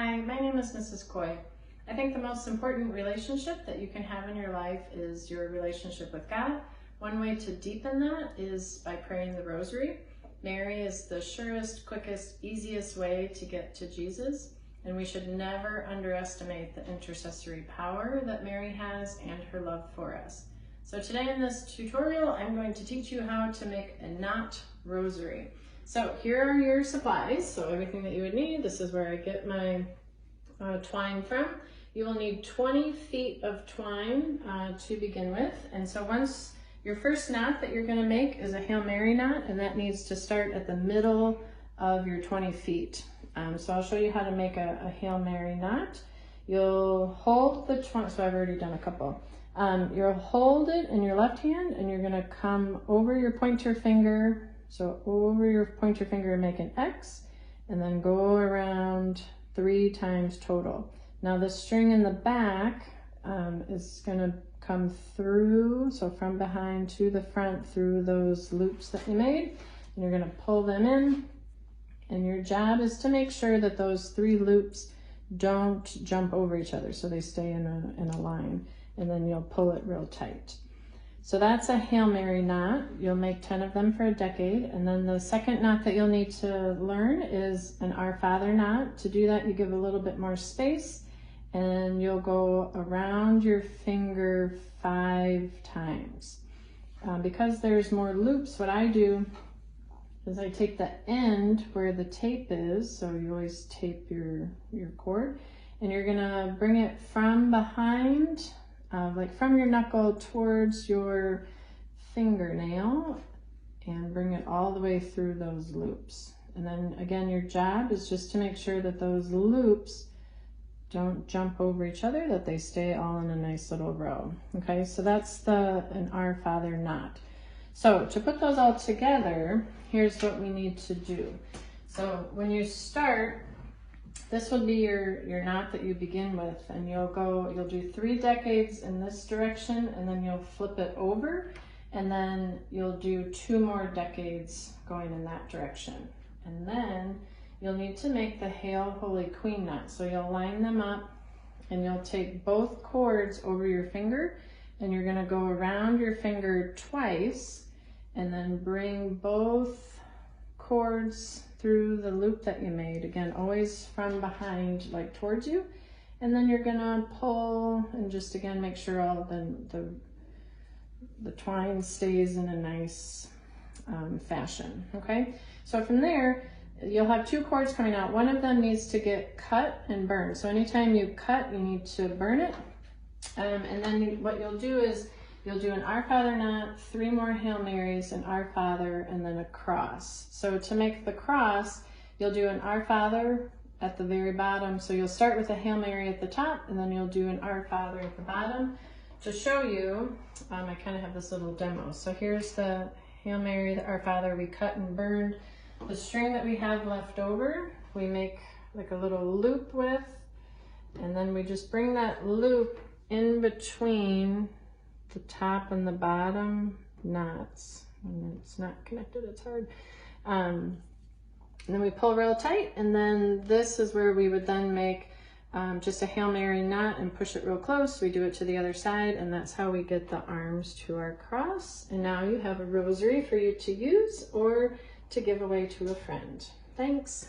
Hi, my name is Mrs. Coy. I think the most important relationship that you can have in your life is your relationship with God. One way to deepen that is by praying the rosary. Mary is the surest, quickest, easiest way to get to Jesus, and we should never underestimate the intercessory power that Mary has and her love for us. So today in this tutorial, I'm going to teach you how to make a knot rosary. So here are your supplies, so everything that you would need. This is where I get my twine from. You will need 20 feet of twine to begin with. And so once your first knot that you're going to make is a Hail Mary knot, and that needs to start at the middle of your 20 feet. So I'll show you how to make a Hail Mary knot. You'll hold the twine, so I've already done a couple. You'll hold it in your left hand, and you're going to come over your pointer finger. So over your pointer finger and make an X, and then go around 3 times total. Now the string in the back is going to come through, so from behind to the front through those loops that you made, and you're going to pull them in, and your job is to make sure that those 3 loops don't jump over each other, so they stay in a line, and then you'll pull it real tight. So that's a Hail Mary knot. You'll make 10 of them for a decade. And then the second knot that you'll need to learn is an Our Father knot. To do that, you give a little bit more space, and you'll go around your finger 5 times. Because there's more loops, what I do is I take the end where the tape is, so you always tape your cord, and you're gonna bring it from behind, like from your knuckle towards your fingernail, and bring it all the way through those loops. And then again, your job is just to make sure that those loops don't jump over each other, that they stay all in a nice little row. Okay, so that's an Our Father knot. So to put those all together, here's what we need to do. So when you start, this will be your knot that you begin with, and you'll do 3 decades in this direction, and then you'll flip it over, and then you'll do 2 more decades going in that direction. And then you'll need to make the Hail Holy Queen knot. So you'll line them up, and you'll take both cords over your finger, and you're going to go around your finger twice, and then bring both cords through the loop that you made. Again, always from behind, like towards you. And then you're gonna pull, and just again, make sure all the twine stays in a nice fashion, okay? So from there, you'll have 2 cords coming out. One of them needs to get cut and burned. So anytime you cut, you need to burn it. And then what you'll do is, you'll do an Our Father knot, 3 more Hail Marys, an Our Father, and then a cross. So to make the cross, you'll do an Our Father at the very bottom. So you'll start with a Hail Mary at the top, and then you'll do an Our Father at the bottom. To show you, I kind of have this little demo. So here's the Hail Mary, the Our Father we cut and burned. The string that we have left over, we make like a little loop with, and then we just bring that loop in between the top and the bottom knots. And it's not connected, it's hard. And then we pull real tight, and then this is where we would then make just a Hail Mary knot and push it real close. We do it to the other side, and that's how we get the arms to our cross. And now you have a rosary for you to use or to give away to a friend. Thanks.